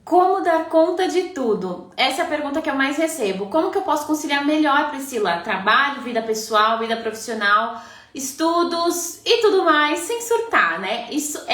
Como dar conta de tudo? Essa é a pergunta que eu mais recebo. Como que eu posso conciliar melhor, Priscila? Trabalho, vida pessoal, vida profissional, estudos e tudo mais, sem surtar, né? Essa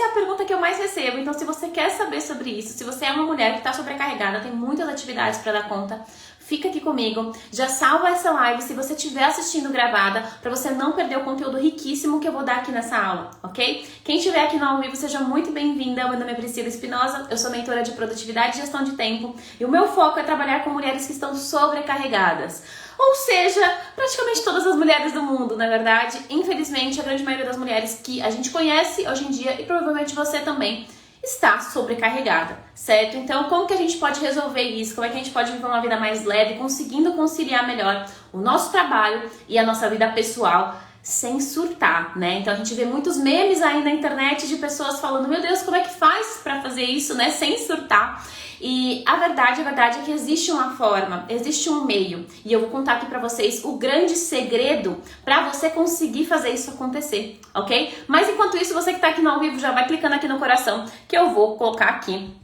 é a pergunta que eu mais recebo. Então, se você quer saber sobre isso, se você é uma mulher que está sobrecarregada, tem muitas atividades para dar conta, fica aqui comigo, já salva essa live se você estiver assistindo gravada, para você não perder o conteúdo riquíssimo que eu vou dar aqui nessa aula, ok? Quem estiver aqui no ao vivo, seja muito bem-vinda. Meu nome é Priscila Espinosa, eu sou mentora de produtividade e gestão de tempo, e o meu foco é trabalhar com mulheres que estão sobrecarregadas. Ou seja, praticamente todas as mulheres do mundo, na verdade. Infelizmente, a grande maioria das mulheres que a gente conhece hoje em dia, e provavelmente você também, está sobrecarregada, certo? Então, como que a gente pode resolver isso? Como é que a gente pode viver uma vida mais leve, conseguindo conciliar melhor o nosso trabalho e a nossa vida pessoal sem surtar, né? Então, a gente vê muitos memes aí na internet de pessoas falando, meu Deus, como é que faz pra fazer isso, né? Sem surtar. E a verdade é que existe uma forma, existe um meio. E eu vou contar aqui pra vocês o grande segredo pra você conseguir fazer isso acontecer, ok? Mas enquanto isso, você que tá aqui no ao vivo já vai clicando aqui no coração, que eu vou colocar aqui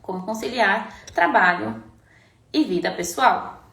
como conciliar trabalho e vida pessoal.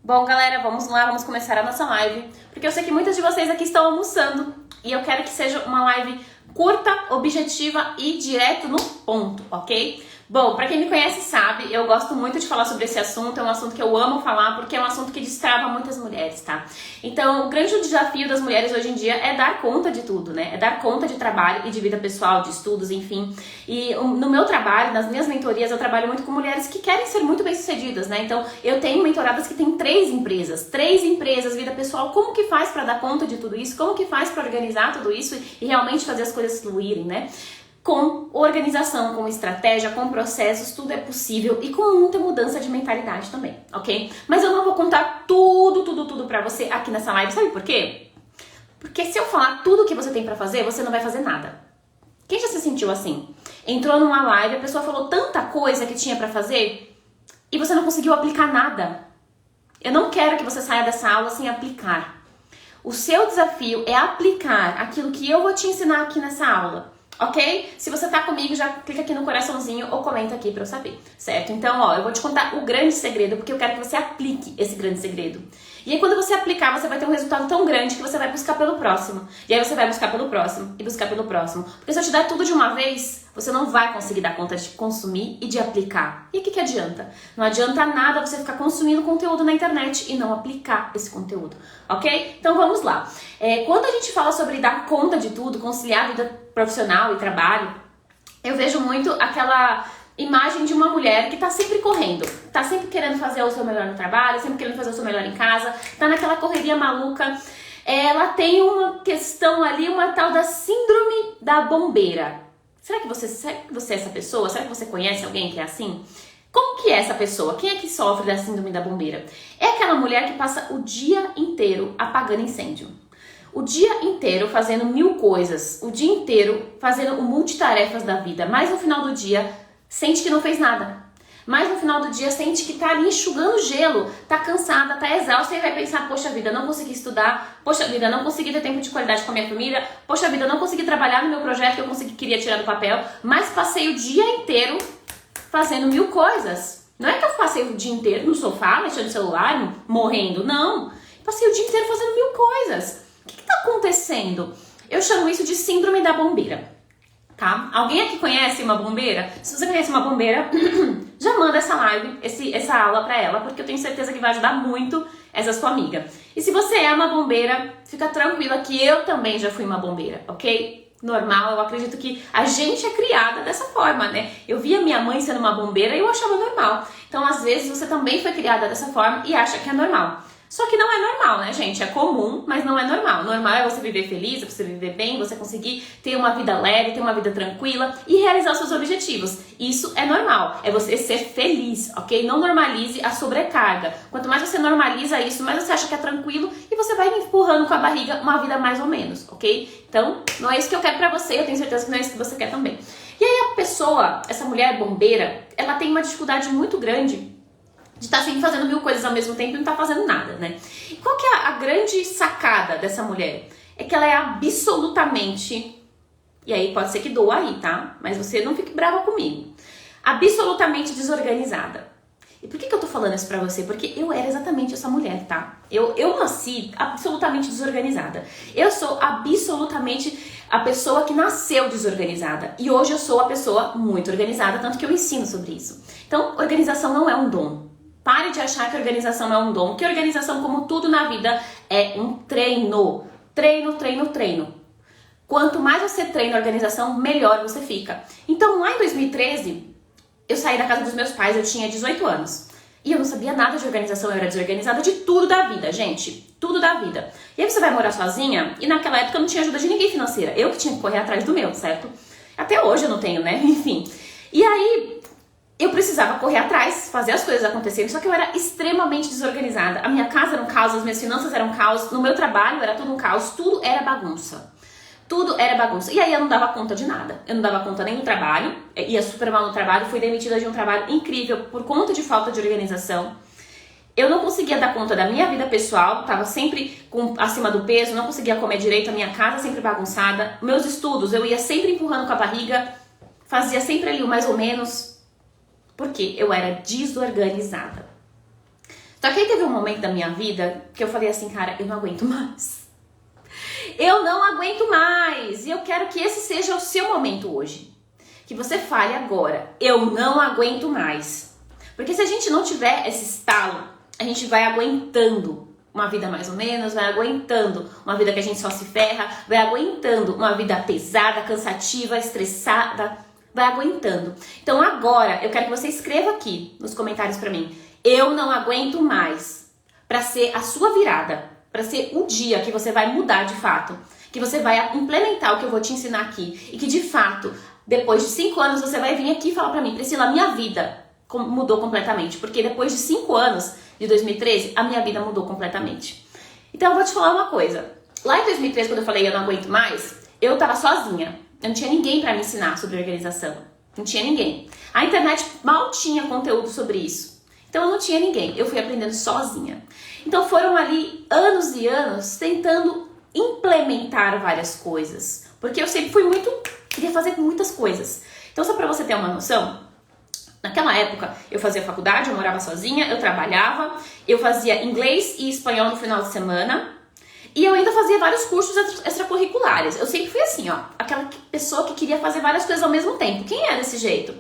Bom, galera, vamos lá, vamos começar a nossa live, porque eu sei que muitas de vocês aqui estão almoçando e eu quero que seja uma live curta, objetiva e direto no ponto, ok? Bom, pra quem me conhece sabe, eu gosto muito de falar sobre esse assunto, é um assunto que eu amo falar porque é um assunto que destrava muitas mulheres, tá? Então, o grande desafio das mulheres hoje em dia é dar conta de tudo, né? É dar conta de trabalho e de vida pessoal, de estudos, enfim. E no meu trabalho, nas minhas mentorias, eu trabalho muito com mulheres que querem ser muito bem-sucedidas, né? Então, eu tenho mentoradas que têm 3 empresas, vida pessoal. Como que faz pra dar conta de tudo isso? Como que faz pra organizar tudo isso e realmente fazer as coisas fluírem, né? Com organização, com estratégia, com processos, tudo é possível e com muita mudança de mentalidade também, ok? Mas eu não vou contar tudo pra você aqui nessa live, sabe por quê? Porque se eu falar tudo que você tem pra fazer, você não vai fazer nada. Quem já se sentiu assim? Entrou numa live, a pessoa falou tanta coisa que tinha pra fazer e você não conseguiu aplicar nada. Eu não quero que você saia dessa aula sem aplicar. O seu desafio é aplicar aquilo que eu vou te ensinar aqui nessa aula. Ok? Se você tá comigo, já clica aqui no coraçãozinho ou comenta aqui pra eu saber, certo? Então, ó, eu vou te contar o grande segredo, porque eu quero que você aplique esse grande segredo. E aí, quando você aplicar, você vai ter um resultado tão grande que você vai buscar pelo próximo. E aí você vai buscar pelo próximo e buscar pelo próximo. Porque se eu te der tudo de uma vez, você não vai conseguir dar conta de consumir e de aplicar. E o que adianta? Não adianta nada você ficar consumindo conteúdo na internet e não aplicar esse conteúdo, ok? Então vamos lá. Quando a gente fala sobre dar conta de tudo, conciliar a vida profissional e trabalho, eu vejo muito aquela imagem de uma mulher que tá sempre correndo, tá sempre querendo fazer o seu melhor no trabalho, sempre querendo fazer o seu melhor em casa, tá naquela correria maluca. Ela tem uma questão ali, uma tal da síndrome da bombeira. Será que você é essa pessoa? Será que você conhece alguém que é assim? Como que é essa pessoa? Quem é que sofre da síndrome da bombeira? É aquela mulher que passa o dia inteiro apagando incêndio. O dia inteiro fazendo 1000 coisas. O dia inteiro fazendo multitarefas da vida. Mas no final do dia, sente que não fez nada. Mas no final do dia, sente que tá ali enxugando gelo. Tá cansada, tá exausta e vai pensar, poxa vida, não consegui estudar. Poxa vida, não consegui ter tempo de qualidade com a minha família. Poxa vida, não consegui trabalhar no meu projeto que eu queria tirar do papel. Mas passei o dia inteiro fazendo 1000 coisas. Não é que eu passei o dia inteiro no sofá, mexendo no celular, morrendo. Não. Passei o dia inteiro fazendo 1000 coisas. O que tá acontecendo? Eu chamo isso de síndrome da bombeira, tá? Alguém aqui conhece uma bombeira? Se você conhece uma bombeira, já manda essa live, essa aula pra ela, porque eu tenho certeza que vai ajudar muito essa sua amiga. E se você é uma bombeira, fica tranquila que eu também já fui uma bombeira, ok? Normal, eu acredito que a gente é criada dessa forma, né? Eu via minha mãe sendo uma bombeira e eu achava normal. Então, às vezes, você também foi criada dessa forma e acha que é normal. Só que não é normal, né, gente? É comum, mas não é normal. Normal é você viver feliz, é você viver bem, você conseguir ter uma vida leve, ter uma vida tranquila e realizar os seus objetivos. Isso é normal, é você ser feliz, ok? Não normalize a sobrecarga. Quanto mais você normaliza isso, mais você acha que é tranquilo e você vai empurrando com a barriga uma vida mais ou menos, ok? Então, não é isso que eu quero pra você, eu tenho certeza que não é isso que você quer também. E aí a pessoa, essa mulher bombeira, ela tem uma dificuldade muito grande de estar sempre fazendo 1000 coisas ao mesmo tempo e não tá fazendo nada, né? E qual que é a grande sacada dessa mulher? É que ela é absolutamente E aí pode ser que doa aí, tá? Mas você não fique brava comigo. Absolutamente desorganizada. E por que eu tô falando isso pra você? Porque eu era exatamente essa mulher, tá? Eu nasci absolutamente desorganizada. Eu sou absolutamente a pessoa que nasceu desorganizada. E hoje eu sou a pessoa muito organizada, tanto que eu ensino sobre isso. Então, organização não é um dom. Pare de achar que organização é um dom. Que organização, como tudo na vida, é um treino. Treino, treino, treino. Quanto mais você treina a organização, melhor você fica. Então, lá em 2013... eu saí da casa dos meus pais, eu tinha 18 anos. E eu não sabia nada de organização, eu era desorganizada de tudo da vida, gente. Tudo da vida. E aí você vai morar sozinha, e naquela época eu não tinha ajuda de ninguém financeira. Eu que tinha que correr atrás do meu, certo? Até hoje eu não tenho, né? Enfim. E aí, eu precisava correr atrás, fazer as coisas acontecerem, só que eu era extremamente desorganizada. A minha casa era um caos, as minhas finanças eram um caos, no meu trabalho era tudo um caos, tudo era bagunça. Tudo era bagunça. E aí eu não dava conta de nada. Eu não dava conta nem do trabalho. Ia super mal no trabalho. Fui demitida de um trabalho incrível por conta de falta de organização. Eu não conseguia dar conta da minha vida pessoal. Tava sempre acima do peso. Não conseguia comer direito. A minha casa sempre bagunçada. Meus estudos, eu ia sempre empurrando com a barriga. Fazia sempre ali o mais ou menos. Porque eu era desorganizada. Só que aí teve um momento da minha vida que eu falei assim, cara, eu não aguento mais. Eu não aguento mais. E eu quero que esse seja o seu momento hoje. Que você fale agora. Eu não aguento mais. Porque se a gente não tiver esse estalo, a gente vai aguentando uma vida mais ou menos, vai aguentando uma vida que a gente só se ferra, vai aguentando uma vida pesada, cansativa, estressada, vai aguentando. Então agora eu quero que você escreva aqui nos comentários pra mim. Eu não aguento mais. Pra ser a sua virada. Para ser o dia que você vai mudar de fato, que você vai implementar o que eu vou te ensinar aqui e que de fato, depois de 5 anos, você vai vir aqui e falar para mim, Priscila, a minha vida mudou completamente, porque depois de 5 anos, de 2013, a minha vida mudou completamente. Então eu vou te falar uma coisa, lá em 2013, quando eu falei eu não aguento mais, eu tava sozinha, eu não tinha ninguém para me ensinar sobre organização, não tinha ninguém. A internet mal tinha conteúdo sobre isso. Então eu não tinha ninguém, eu fui aprendendo sozinha. Então foram ali anos e anos tentando implementar várias coisas. Porque eu sempre queria fazer muitas coisas. Então só pra você ter uma noção, naquela época eu fazia faculdade, eu morava sozinha, eu trabalhava, eu fazia inglês e espanhol no final de semana. E eu ainda fazia vários cursos extracurriculares. Eu sempre fui assim, ó, aquela pessoa que queria fazer várias coisas ao mesmo tempo. Quem é desse jeito?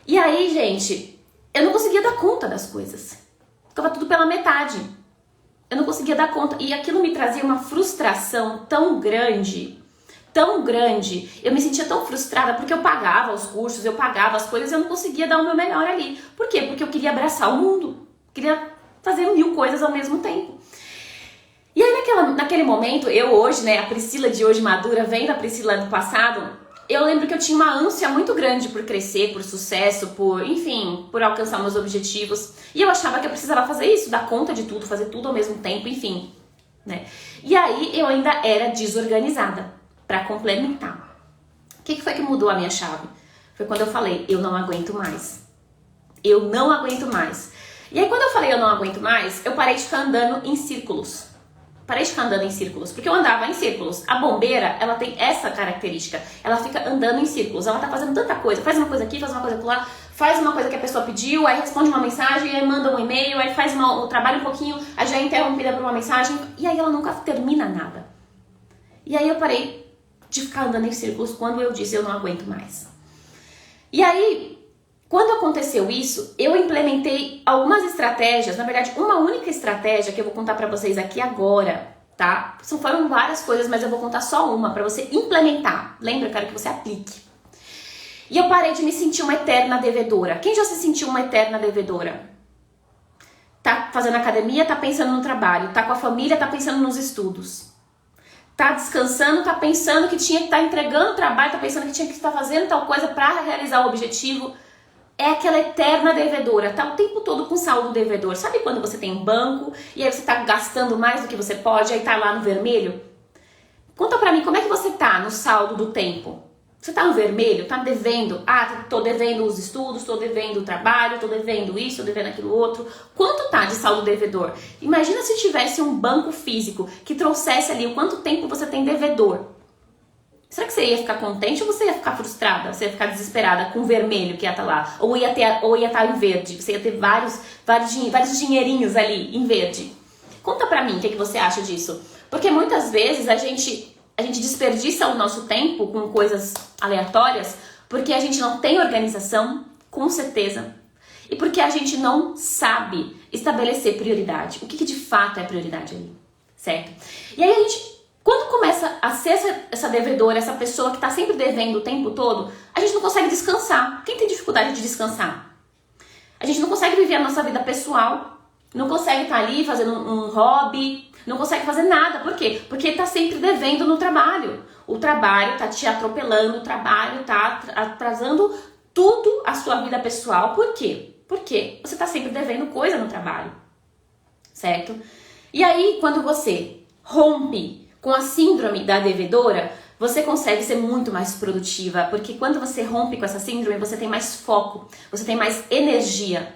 E aí, gente... eu não conseguia dar conta das coisas. Ficava tudo pela metade. Eu não conseguia dar conta. E aquilo me trazia uma frustração tão grande. Tão grande. Eu me sentia tão frustrada porque eu pagava os cursos, eu pagava as coisas e eu não conseguia dar o meu melhor ali. Por quê? Porque eu queria abraçar o mundo. Queria fazer 1000 coisas ao mesmo tempo. E aí naquele momento, eu hoje, né, a Priscila de hoje madura, vendo a Priscila do passado... eu lembro que eu tinha uma ânsia muito grande por crescer, por sucesso, por alcançar meus objetivos. E eu achava que eu precisava fazer isso, dar conta de tudo, fazer tudo ao mesmo tempo, enfim, né? E aí eu ainda era desorganizada, pra complementar. O que foi que mudou a minha chave? Foi quando eu falei, eu não aguento mais. Eu não aguento mais. E aí quando eu falei eu não aguento mais, eu parei de ficar andando em círculos. Parei de ficar andando em círculos, porque eu andava em círculos. A bombeira, ela tem essa característica. Ela fica andando em círculos. Ela tá fazendo tanta coisa. Faz uma coisa aqui, faz uma coisa lá, faz uma coisa que a pessoa pediu, aí responde uma mensagem, aí manda um e-mail, aí faz o trabalho um pouquinho, aí já é interrompida por uma mensagem, e aí ela nunca termina nada. E aí eu parei de ficar andando em círculos quando eu disse eu não aguento mais. E aí, quando aconteceu isso, eu implementei algumas estratégias, na verdade, uma única estratégia que eu vou contar pra vocês aqui agora, tá? Foram várias coisas, mas eu vou contar só uma pra você implementar. Lembra, eu quero que você aplique. E eu parei de me sentir uma eterna devedora. Quem já se sentiu uma eterna devedora? Tá fazendo academia, tá pensando no trabalho, tá com a família, tá pensando nos estudos. Tá descansando, tá pensando que tinha que estar entregando o trabalho, tá pensando que tinha que estar fazendo tal coisa pra realizar o objetivo. É aquela eterna devedora, tá o tempo todo com saldo devedor. Sabe quando você tem um banco e aí você tá gastando mais do que você pode, aí tá lá no vermelho? Conta pra mim, como é que você tá no saldo do tempo? Você tá no vermelho? Tá devendo? Ah, tô devendo os estudos, tô devendo o trabalho, tô devendo isso, tô devendo aquilo outro. Quanto tá de saldo devedor? Imagina se tivesse um banco físico que trouxesse ali o quanto tempo você tem devedor. será que você ia ficar contente ou você ia ficar frustrada? Você ia ficar desesperada com o vermelho que ia estar lá? Ou ia estar em verde? Você ia ter vários dinheirinhos ali em verde? Conta pra mim o que você acha disso. Porque muitas vezes a gente desperdiça o nosso tempo com coisas aleatórias porque a gente não tem organização, com certeza. E porque a gente não sabe estabelecer prioridade. O que de fato é prioridade ali, certo? E aí a gente, quando começa a ser essa devedora, essa pessoa que está sempre devendo o tempo todo, a gente não consegue descansar. Quem tem dificuldade de descansar? A gente não consegue viver a nossa vida pessoal, não consegue estar ali fazendo um hobby, não consegue fazer nada. Por quê? Porque está sempre devendo no trabalho. O trabalho está te atropelando, o trabalho está atrasando tudo a sua vida pessoal. Por quê? Porque você está sempre devendo coisa no trabalho, certo? E aí, quando você rompe com a síndrome da devedora, você consegue ser muito mais produtiva, porque quando você rompe com essa síndrome, você tem mais foco, você tem mais energia,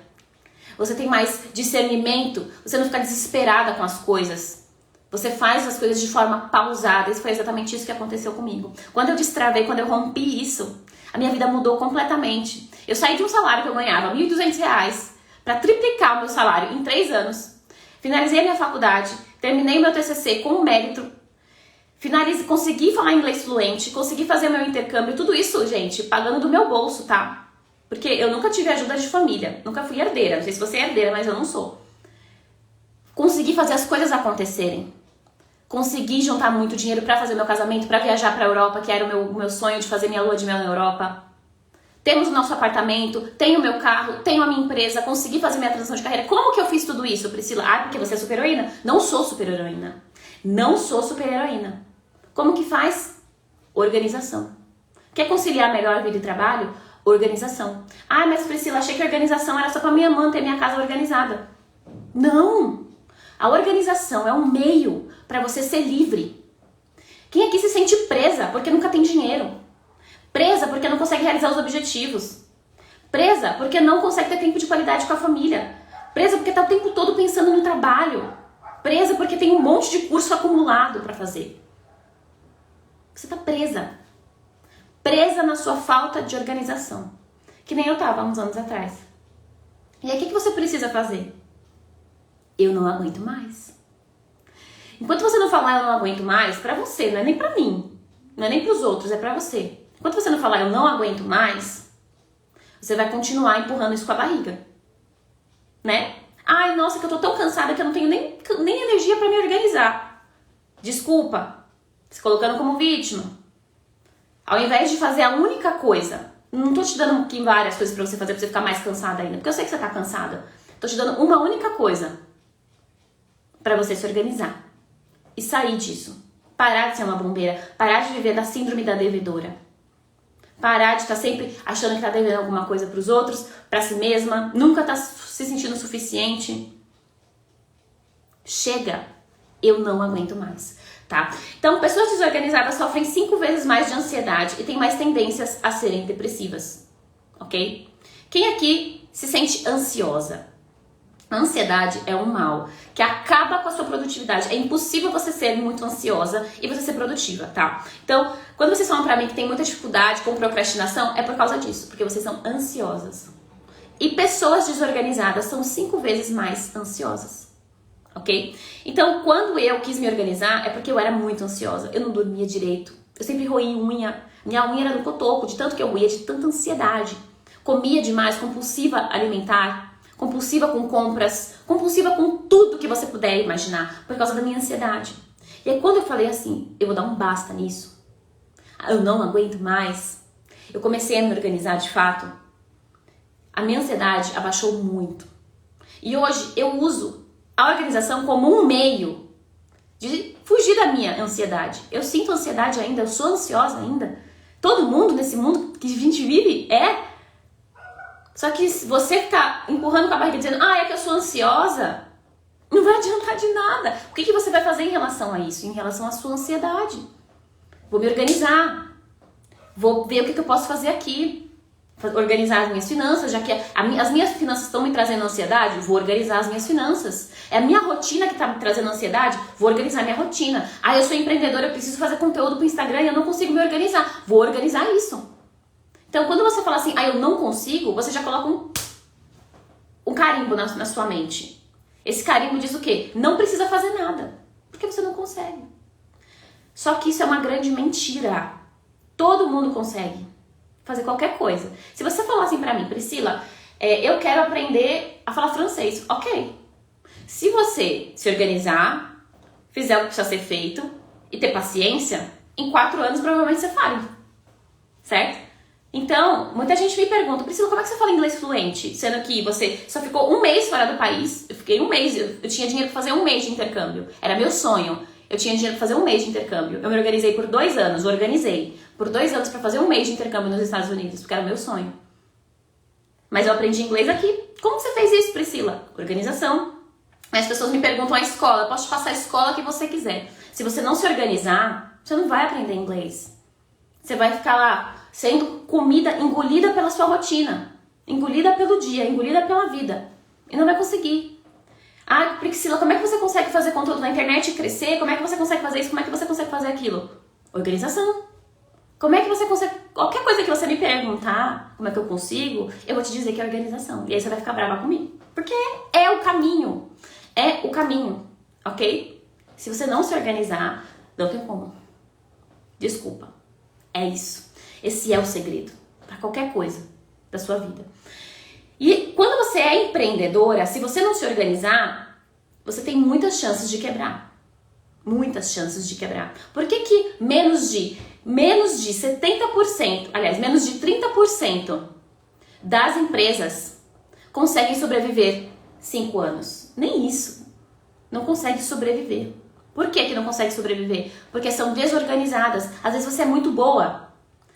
você tem mais discernimento, você não fica desesperada com as coisas. Você faz as coisas de forma pausada. Isso foi exatamente isso que aconteceu comigo. Quando eu destravei, quando eu rompi isso, a minha vida mudou completamente. Eu saí de um salário que eu ganhava R$ 1.200 para triplicar o meu salário em 3 anos. Finalizei a minha faculdade, terminei meu TCC com mérito, consegui falar inglês fluente, consegui fazer meu intercâmbio, tudo isso, gente, pagando do meu bolso, tá? Porque eu nunca tive ajuda de família, nunca fui herdeira, não sei se você é herdeira, mas eu não sou. Consegui fazer as coisas acontecerem. Consegui juntar muito dinheiro para fazer meu casamento, para viajar para a Europa, que era o meu sonho de fazer minha lua de mel na Europa. Temos o nosso apartamento, tenho o meu carro, tenho a minha empresa, consegui fazer minha transição de carreira. Como que eu fiz tudo isso, Priscila? Ah, porque você é super-heroína? Não sou super-heroína. Não sou super-heroína. Como que faz? Organização. Quer conciliar melhor vida e trabalho? Organização. Ah, mas Priscila, achei que a organização era só para minha manter minha casa organizada. Não! A organização é um meio para você ser livre. Quem aqui se sente presa porque nunca tem dinheiro? Presa porque não consegue realizar os objetivos? Presa porque não consegue ter tempo de qualidade com a família? Presa porque está o tempo todo pensando no trabalho? Presa porque tem um monte de curso acumulado para fazer? Você está presa. Presa na sua falta de organização. Que nem eu estava há uns anos atrás. E aí o que você precisa fazer? Eu não aguento mais. Enquanto você não falar eu não aguento mais, pra você, não é nem pra mim, não é nem pros outros, é pra você. Enquanto você não falar eu não aguento mais, você vai continuar empurrando isso com a barriga, né? Ai, nossa, que eu tô tão cansada que eu não tenho nem energia pra me organizar. Desculpa, se colocando como vítima. Ao invés de fazer a única coisa, não tô te dando aqui várias coisas pra você fazer pra você ficar mais cansada ainda, porque eu sei que você tá cansada. Tô te dando uma única coisa pra você se organizar e sair disso. Parar de ser uma bombeira, parar de viver da síndrome da devedora. Parar de estar sempre achando que tá devendo alguma coisa pros outros, pra si mesma, nunca tá se sentindo o suficiente. Chega, eu não aguento mais, tá? Então, pessoas desorganizadas sofrem 5 vezes mais de ansiedade e têm mais tendências a serem depressivas, ok? Quem aqui se sente ansiosa? A ansiedade é um mal que acaba com a sua produtividade. É impossível você ser muito ansiosa e você ser produtiva, tá? Então, quando vocês falam pra mim que tem muita dificuldade com procrastinação, é por causa disso, porque vocês são ansiosas. E pessoas desorganizadas são 5 vezes mais ansiosas, ok? Então, quando eu quis me organizar, é porque eu era muito ansiosa. Eu não dormia direito. Eu sempre roí unha. Minha unha era no cotoco, de tanto que eu roía, de tanta ansiedade. Comia demais, compulsiva alimentar. Compulsiva com compras, compulsiva com tudo que você puder imaginar, por causa da minha ansiedade. E aí quando eu falei assim, eu vou dar um basta nisso, eu não aguento mais, eu comecei a me organizar de fato, a minha ansiedade abaixou muito. E hoje eu uso a organização como um meio de fugir da minha ansiedade. Eu sinto ansiedade ainda, eu sou ansiosa ainda. Todo mundo nesse mundo que a gente vive é. Só que se você ficar empurrando com a barriga dizendo, é que eu sou ansiosa, não vai adiantar de nada. O que você vai fazer em relação a isso? Em relação à sua ansiedade? Vou me organizar. Vou ver o que eu posso fazer aqui. organizar as minhas finanças, já que as minhas finanças estão me trazendo ansiedade, vou organizar as minhas finanças. É a minha rotina que está me trazendo ansiedade, vou organizar a minha rotina. Eu sou empreendedora, eu preciso fazer conteúdo para o Instagram e eu não consigo me organizar, vou organizar isso. Então, quando você fala assim, eu não consigo, você já coloca um carimbo na sua mente. Esse carimbo diz o quê? Não precisa fazer nada, porque você não consegue. Só que isso é uma grande mentira. Todo mundo consegue fazer qualquer coisa. Se você falar assim pra mim, Priscila, eu quero aprender a falar francês, ok. Se você se organizar, fizer o que precisa ser feito e ter paciência, em 4 anos provavelmente você fale, certo? Então, muita gente me pergunta, Priscila, como é que você fala inglês fluente? Sendo que você só ficou 1 mês fora do país, eu fiquei 1 mês, eu tinha dinheiro pra fazer 1 mês de intercâmbio, era meu sonho. Eu tinha dinheiro pra fazer 1 mês de intercâmbio. Eu me organizei por 2 anos, organizei por 2 anos pra fazer 1 mês de intercâmbio nos Estados Unidos, porque era meu sonho. Mas eu aprendi inglês aqui. Como você fez isso, Priscila? Organização. As pessoas me perguntam a escola, eu posso te passar a escola que você quiser. Se você não se organizar, você não vai aprender inglês. Você vai ficar lá sendo comida, engolida pela sua rotina, engolida pelo dia, engolida pela vida. E não vai conseguir. Priscila, como é que você consegue fazer conteúdo na internet e crescer? Como é que você consegue fazer isso? Como é que você consegue fazer aquilo? Organização. Como é que você consegue... Qualquer coisa que você me perguntar, como é que eu consigo, eu vou te dizer que é organização. E aí você vai ficar brava comigo. Porque é o caminho. É o caminho, ok? Se você não se organizar, não tem como. Desculpa. É isso. Esse é o segredo para qualquer coisa da sua vida. E quando você é empreendedora, se você não se organizar, você tem muitas chances de quebrar. Muitas chances de quebrar. Por que menos de 70%, aliás, menos de 30% das empresas conseguem sobreviver 5 anos? Nem isso. Não consegue sobreviver. Por que não consegue sobreviver? Porque são desorganizadas. Às vezes você é muito boa.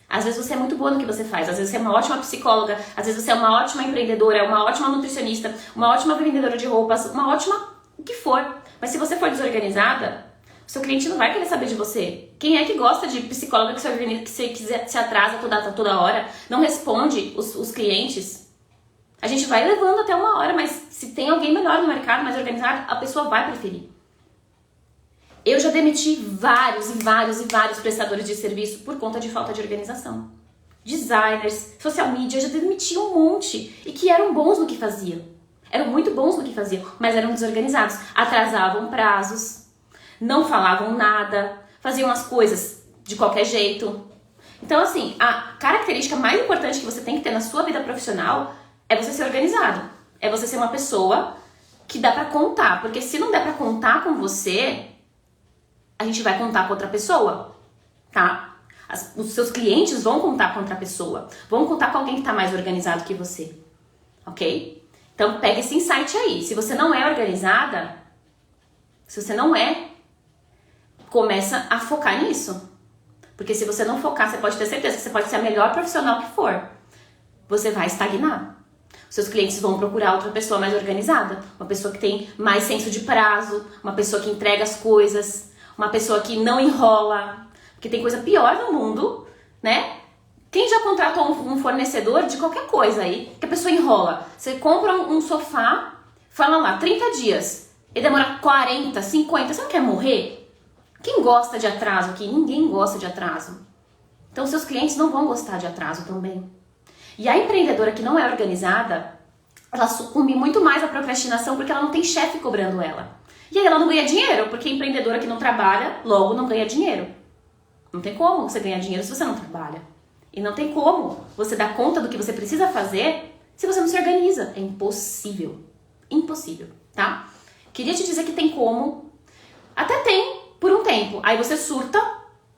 Às vezes você é muito boa no que você faz, às vezes você é uma ótima psicóloga, às vezes você é uma ótima empreendedora, uma ótima nutricionista, uma ótima vendedora de roupas, uma ótima o que for. Mas se você for desorganizada, o seu cliente não vai querer saber de você. Quem é que gosta de psicóloga que se atrasa toda hora, não responde os clientes? A gente vai levando até 1 hora, mas se tem alguém melhor no mercado, mais organizado, a pessoa vai preferir. Eu já demiti vários prestadores de serviço por conta de falta de organização. Designers, social media, eu já demiti um monte e que eram bons no que faziam. Eram muito bons no que faziam, mas eram desorganizados. Atrasavam prazos, não falavam nada, faziam as coisas de qualquer jeito. Então, assim, a característica mais importante que você tem que ter na sua vida profissional é você ser organizado. É você ser uma pessoa que dá pra contar. Porque se não der pra contar com você, a gente vai contar com outra pessoa, tá? Os seus clientes vão contar com outra pessoa. Vão contar com alguém que tá mais organizado que você. Ok? Então, pega esse insight aí. Se você não é organizada, começa a focar nisso. Porque se você não focar, você pode ter certeza que você pode ser a melhor profissional que for. Você vai estagnar. Seus clientes vão procurar outra pessoa mais organizada. Uma pessoa que tem mais senso de prazo. Uma pessoa que entrega as coisas. Uma pessoa que não enrola. Porque tem coisa pior no mundo, né? Quem já contratou um fornecedor de qualquer coisa aí, que a pessoa enrola? Você compra um sofá, fala lá, 30 dias. E demora 40, 50. Você não quer morrer? Quem gosta de atraso aqui? Ninguém gosta de atraso. Então, seus clientes não vão gostar de atraso também. E a empreendedora que não é organizada, ela sucumbe muito mais à procrastinação porque ela não tem chefe cobrando ela. E aí ela não ganha dinheiro, porque a empreendedora que não trabalha, logo não ganha dinheiro. Não tem como você ganhar dinheiro se você não trabalha. E não tem como você dar conta do que você precisa fazer se você não se organiza. É impossível. Impossível, tá? Queria te dizer que tem como. Até tem, por um tempo. Aí você surta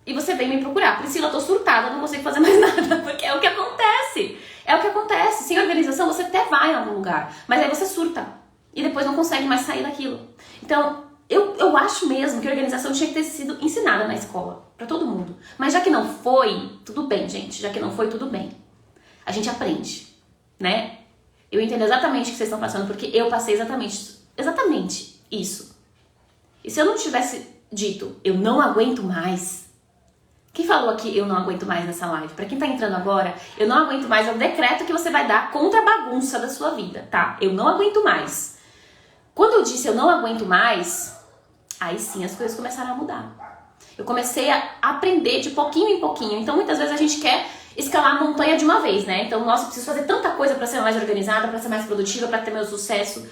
e você vem me procurar. Priscila, eu tô surtada, não consigo fazer mais nada. Porque é o que acontece. É o que acontece. Sem organização você até vai em algum lugar. Mas aí você surta. E depois não consegue mais sair daquilo. Então, eu acho mesmo que a organização tinha que ter sido ensinada na escola. Pra todo mundo. Mas já que não foi, tudo bem, gente. Já que não foi, tudo bem. A gente aprende, né? Eu entendo exatamente o que vocês estão passando, porque eu passei exatamente isso. E se eu não tivesse dito, eu não aguento mais, Quem falou aqui, eu não aguento mais nessa live? Pra quem tá entrando agora, eu não aguento mais, é o decreto que você vai dar contra a bagunça da sua vida, tá? Eu não aguento mais. Quando eu disse eu não aguento mais, aí sim as coisas começaram a mudar. Eu comecei a aprender de pouquinho em pouquinho. Então muitas vezes a gente quer escalar a montanha de uma vez, né? Então, nossa, eu preciso fazer tanta coisa pra ser mais organizada, pra ser mais produtiva, pra ter meu sucesso.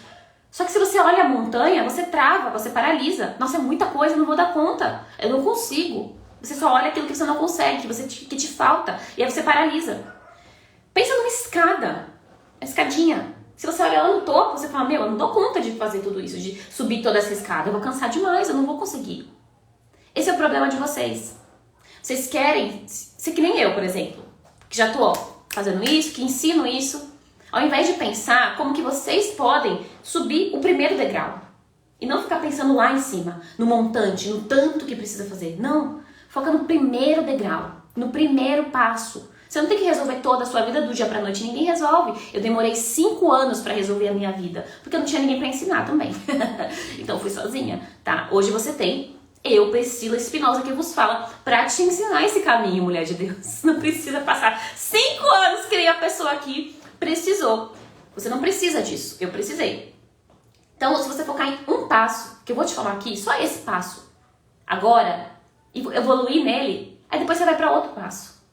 Só que se você olha a montanha, você trava, você paralisa. Nossa, é muita coisa, eu não vou dar conta. Eu não consigo. Você só olha aquilo que você não consegue, que te falta, e aí você paralisa. Pensa numa escada, uma escadinha. Se você olha lá no topo, você fala, meu, eu não dou conta de fazer tudo isso, de subir toda essa escada. Eu vou cansar demais, eu não vou conseguir. Esse é o problema de vocês. Vocês querem ser que nem eu, por exemplo, que já tô fazendo isso, que ensino isso, ao invés de pensar como que vocês podem subir o primeiro degrau. E não ficar pensando lá em cima, no montante, no tanto que precisa fazer. Não. Foca no primeiro degrau, no primeiro passo. Você não tem que resolver toda a sua vida do dia pra noite, ninguém resolve. Eu demorei 5 anos pra resolver a minha vida, porque eu não tinha ninguém pra ensinar também. Então eu fui sozinha, tá? Hoje você tem eu, Priscila Espinosa, que vos fala pra te ensinar esse caminho, mulher de Deus. Não precisa passar 5 anos que nem a pessoa aqui precisou. Você não precisa disso, eu precisei. Então, se você focar em um passo, que eu vou te falar aqui, só esse passo, agora, e evoluir nele, aí depois você vai pra outro passo.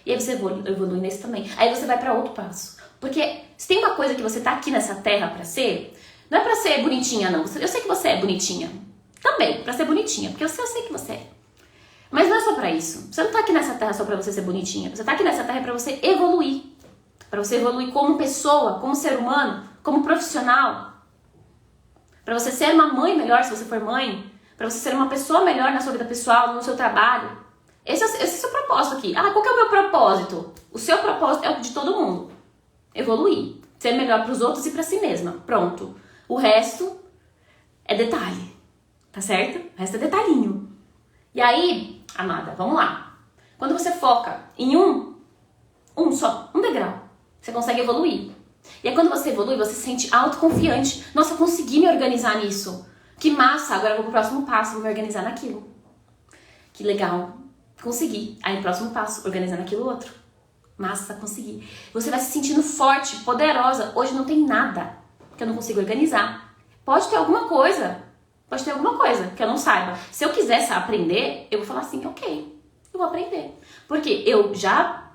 E aí você evolui nesse também. Aí você vai pra outro passo. Porque se tem uma coisa que você tá aqui nessa terra pra ser, não é pra ser bonitinha, não. Eu sei que você é bonitinha. Também, pra ser bonitinha. Porque eu sei que você é. Mas não é só pra isso. Você não tá aqui nessa terra só pra você ser bonitinha. Você tá aqui nessa terra pra você evoluir. Pra você evoluir como pessoa, como ser humano, como profissional. Pra você ser uma mãe melhor se você for mãe. Pra você ser uma pessoa melhor na sua vida pessoal, no seu trabalho. Esse é o seu propósito aqui. Ah, qual que é o meu propósito? O seu propósito é o de todo mundo. Evoluir. Ser melhor pros outros e pra si mesma. Pronto. O resto é detalhe. Tá certo? O resto é detalhinho. E aí, amada, vamos lá. Quando você foca em um degrau, você consegue evoluir. E aí quando você evolui, você se sente autoconfiante. Nossa, eu consegui me organizar nisso. Que massa, agora eu vou pro próximo passo, vou me organizar naquilo. Que legal, consegui. Aí o próximo passo, organizar naquilo outro. Massa, consegui. Você vai se sentindo forte, poderosa. Hoje não tem nada que eu não consiga organizar. Pode ter alguma coisa que eu não saiba. Se eu quisesse aprender, eu vou falar assim, ok, eu vou aprender. Porque eu já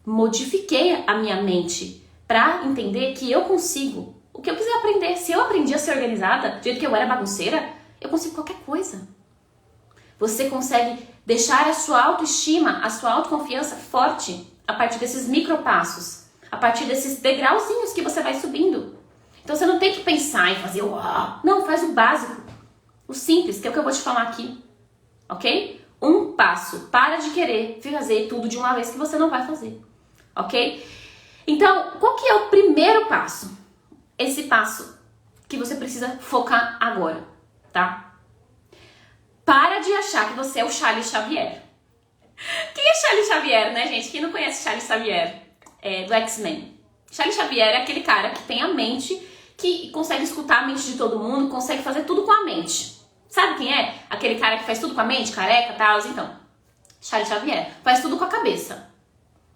modifiquei a minha mente pra entender que eu consigo o que eu quiser aprender. Se eu aprendi a ser organizada, do jeito que eu era bagunceira, eu consigo qualquer coisa. Você consegue deixar a sua autoestima, a sua autoconfiança forte a partir desses micropassos, a partir desses degrauzinhos que você vai subindo. Então você não tem que pensar em fazer uau. Não, faz o básico, o simples, que é o que eu vou te falar aqui, ok? Um passo. Para de querer fazer tudo de uma vez que você não vai fazer, ok? Então, qual que é o primeiro passo? Esse passo que você precisa focar agora, tá? Para de achar que você é o Charles Xavier. Quem é Charles Xavier, né, gente? Quem não conhece Charles Xavier do X-Men? Charles Xavier é aquele cara que tem a mente, que consegue escutar a mente de todo mundo, consegue fazer tudo com a mente. Sabe quem é? Aquele cara que faz tudo com a mente, careca e tal. Então, Charles Xavier faz tudo com a cabeça.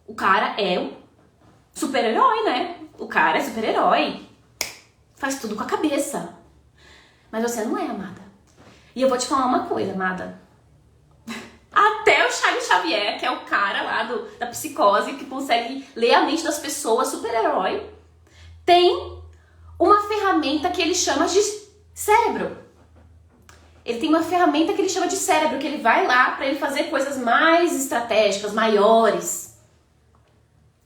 O cara é o super-herói, né? O cara é super-herói. Faz tudo com a cabeça. Mas você não é, amada. E eu vou te falar uma coisa, amada. Até o Charles Xavier, que é o cara lá da psicose, que consegue ler a mente das pessoas, super-herói, tem uma ferramenta que ele chama de cérebro. Ele tem uma ferramenta que ele chama de cérebro, que ele vai lá pra ele fazer coisas mais estratégicas, maiores.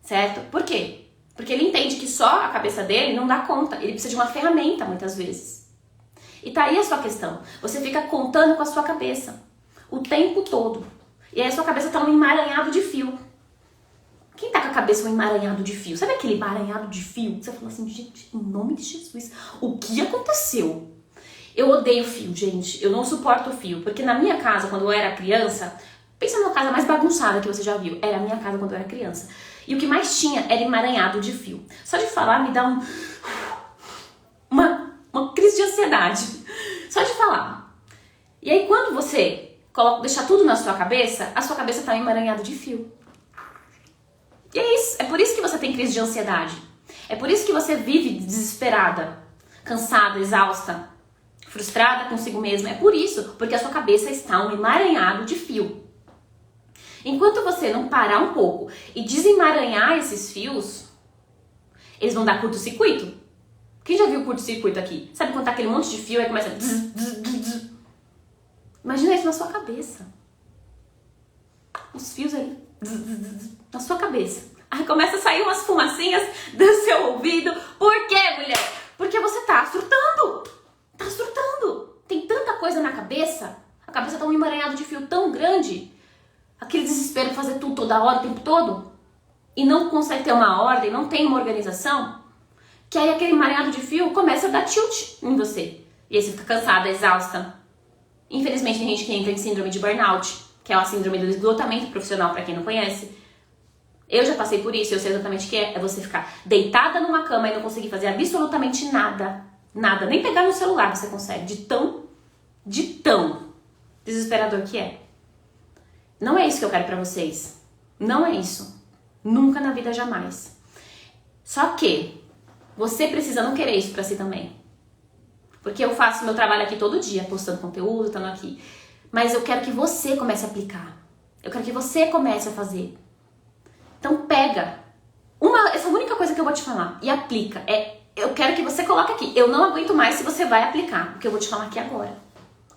Certo? Por quê? Porque ele entende que só a cabeça dele não dá conta. Ele precisa de uma ferramenta, muitas vezes. E tá aí a sua questão. Você fica contando com a sua cabeça o tempo todo. E aí a sua cabeça tá um emaranhado de fio. Quem tá com a cabeça um emaranhado de fio? Sabe aquele emaranhado de fio? Você fala assim, gente, em nome de Jesus, o que aconteceu? Eu odeio fio, gente. Eu não suporto fio. Porque na minha casa, quando eu era criança, pensa numa casa mais bagunçada que você já viu. Era a minha casa quando eu era criança. E o que mais tinha era emaranhado de fio. Só de falar me dá uma crise de ansiedade. Só de falar. E aí quando você deixar tudo na sua cabeça, a sua cabeça tá emaranhada de fio. E é isso. É por isso que você tem crise de ansiedade. É por isso que você vive desesperada, cansada, exausta, frustrada consigo mesma. É por isso, porque a sua cabeça está um emaranhado de fio. Enquanto você não parar um pouco e desemaranhar esses fios, eles vão dar curto-circuito. Quem já viu curto-circuito aqui? Sabe quando tá aquele monte de fio e começa... Imagina isso na sua cabeça. Os fios ali, na sua cabeça. Aí começa a sair umas fumacinhas do seu ouvido. Por quê, mulher? Porque você tá surtando. Tá surtando. Tem tanta coisa na cabeça. A cabeça tá um emaranhado de fio tão grande. Aquele desespero de fazer tudo toda hora, o tempo todo. E não consegue ter uma ordem, não tem uma organização. Que aí aquele emaranhado de fio começa a dar tilt em você. E aí você fica cansada, exausta. Infelizmente tem gente que entra em síndrome de burnout, que é a síndrome do esgotamento profissional, pra quem não conhece. Eu já passei por isso, eu sei exatamente o que é. É você ficar deitada numa cama e não conseguir fazer absolutamente nada. Nada, nem pegar no celular você consegue, de tão desesperador que é. Não é isso que eu quero pra vocês. Não é isso. Nunca na vida, jamais. Só que você precisa não querer isso pra si também. Porque eu faço meu trabalho aqui todo dia, postando conteúdo, estando aqui. Mas eu quero que você comece a aplicar. Eu quero que você comece a fazer. Então pega essa única coisa que eu vou te falar e aplica. Eu quero que você coloque aqui. Eu não aguento mais se você vai aplicar, porque eu vou te falar aqui agora.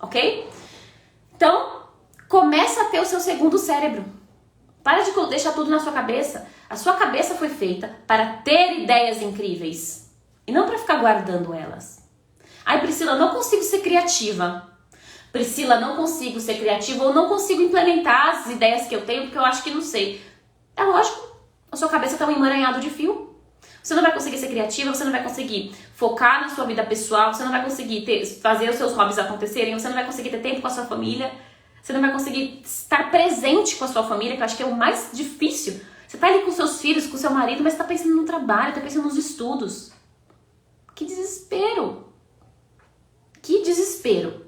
Ok? Então, começa a ter o seu segundo cérebro. Para de deixar tudo na sua cabeça. A sua cabeça foi feita para ter ideias incríveis. E não para ficar guardando elas. Ai, Priscila, não consigo ser criativa. Priscila, não consigo ser criativa ou não consigo implementar as ideias que eu tenho porque eu acho que não sei. É lógico, a sua cabeça tá um emaranhado de fio. Você não vai conseguir ser criativa, você não vai conseguir focar na sua vida pessoal, você não vai conseguir fazer os seus hobbies acontecerem, você não vai conseguir ter tempo com a sua família, você não vai conseguir estar presente com a sua família, que eu acho que é o mais difícil. Você tá ali com seus filhos, com seu marido, mas tá pensando no trabalho, tá pensando nos estudos. Que desespero! Que desespero!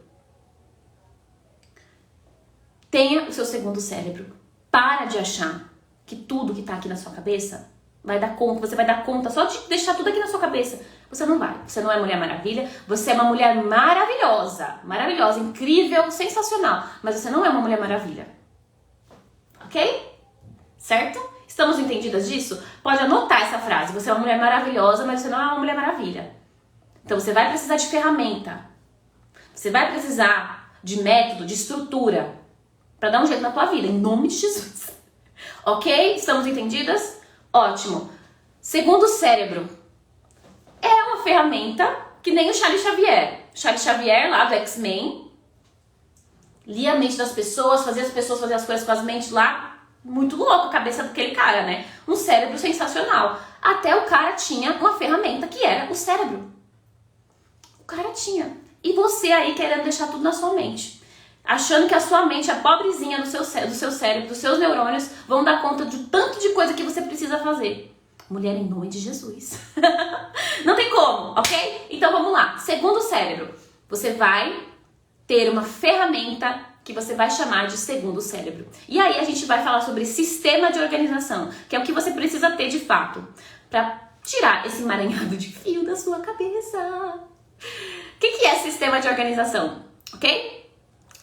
Tenha o seu segundo cérebro. Para de achar que tudo que tá aqui na sua cabeça vai dar conta, você vai dar conta só de deixar tudo aqui na sua cabeça. Você não vai. Você não é Mulher Maravilha, você é uma mulher maravilhosa. Maravilhosa, incrível, sensacional. Mas você não é uma Mulher Maravilha. Ok? Certo? Estamos entendidas disso? Pode anotar essa frase. Você é uma mulher maravilhosa, mas você não é uma Mulher Maravilha. Então você vai precisar de ferramenta. Você vai precisar de método, de estrutura para dar um jeito na tua vida, em nome de Jesus. Ok? Estamos entendidas? Ótimo. Segundo cérebro. É uma ferramenta que nem o Charles Xavier. Charles Xavier, lá do X-Men, lia a mente das pessoas, fazia as pessoas fazer as coisas com as mentes lá. Muito louco a cabeça daquele cara, né? Um cérebro sensacional. Até o cara tinha uma ferramenta que era o cérebro. O cara tinha. E você aí querendo deixar tudo na sua mente. Achando que a sua mente, a pobrezinha do seu cérebro, dos seus neurônios, vão dar conta de tanto de coisa que você precisa fazer. Mulher, em nome de Jesus. Não tem como, ok? Então vamos lá. Segundo cérebro, você vai ter uma ferramenta que você vai chamar de segundo cérebro. E aí a gente vai falar sobre sistema de organização, que é o que você precisa ter de fato para tirar esse emaranhado de fio da sua cabeça. O que é sistema de organização? Ok?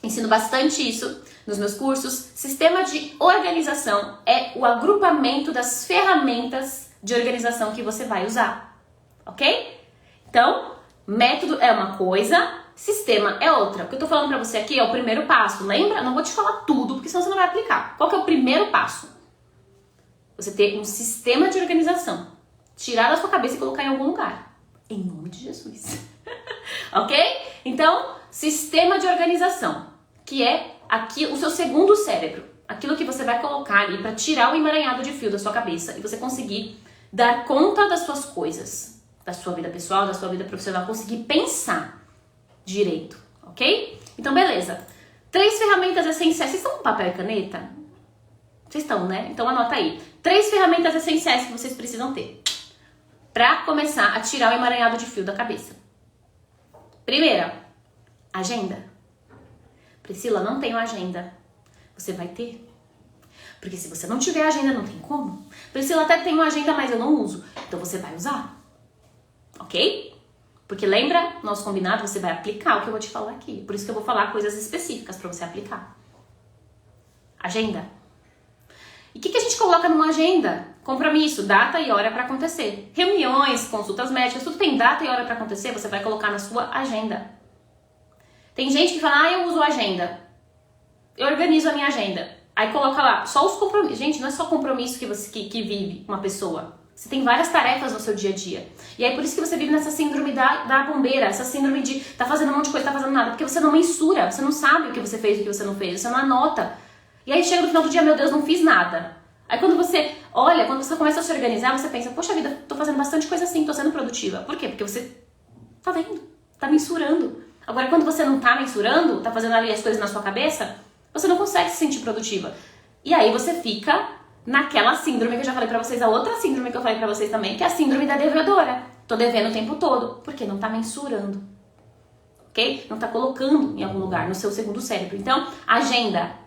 Ensino bastante isso nos meus cursos. Sistema de organização é o agrupamento das ferramentas de organização que você vai usar, ok? Então, método é uma coisa, sistema é outra. O que eu tô falando pra você aqui é o primeiro passo, lembra? Não vou te falar tudo, porque senão você não vai aplicar. Qual que é o primeiro passo? Você ter um sistema de organização. Tirar da sua cabeça e colocar em algum lugar. Em nome de Jesus. Ok? Então, sistema de organização, que é aqui o seu segundo cérebro. Aquilo que você vai colocar ali para tirar o emaranhado de fio da sua cabeça e você conseguir dar conta das suas coisas, da sua vida pessoal, da sua vida profissional, conseguir pensar direito, ok? Então, beleza. 3 ferramentas essenciais. Vocês estão com papel e caneta? Vocês estão, né? Então anota aí. 3 ferramentas essenciais que vocês precisam ter para começar a tirar o emaranhado de fio da cabeça. Primeira, agenda. Priscila, não tenho agenda. Você vai ter. Porque se você não tiver agenda, não tem como. Priscila, até tenho agenda, mas eu não uso. Então você vai usar. Ok? Porque lembra, nosso combinado, você vai aplicar o que eu vou te falar aqui. Por isso que eu vou falar coisas específicas para você aplicar. Agenda. E o que a gente coloca numa agenda? Compromisso, data e hora para acontecer. Reuniões, consultas médicas, tudo tem data e hora para acontecer, você vai colocar na sua agenda. Tem gente que fala, eu uso agenda. Eu organizo a minha agenda. Aí coloca lá, só os compromissos. Gente, não é só compromisso que vive uma pessoa. Você tem várias tarefas no seu dia a dia. E aí por isso que você vive nessa síndrome da bombeira, essa síndrome de tá fazendo um monte de coisa, tá fazendo nada. Porque você não mensura, você não sabe o que você fez e o que você não fez, você não anota. E aí chega no final do dia, meu Deus, não fiz nada. Aí quando você olha, quando você começa a se organizar, você pensa, poxa vida, tô fazendo bastante coisa assim, tô sendo produtiva. Por quê? Porque você tá vendo, tá mensurando. Agora quando você não tá mensurando, tá fazendo ali as coisas na sua cabeça, você não consegue se sentir produtiva. E aí você fica naquela síndrome que eu já falei pra vocês, a outra síndrome que eu falei pra vocês também, que é a síndrome da devedora. Tô devendo o tempo todo, porque não tá mensurando. Ok? Não tá colocando em algum lugar, no seu segundo cérebro. Então, agenda.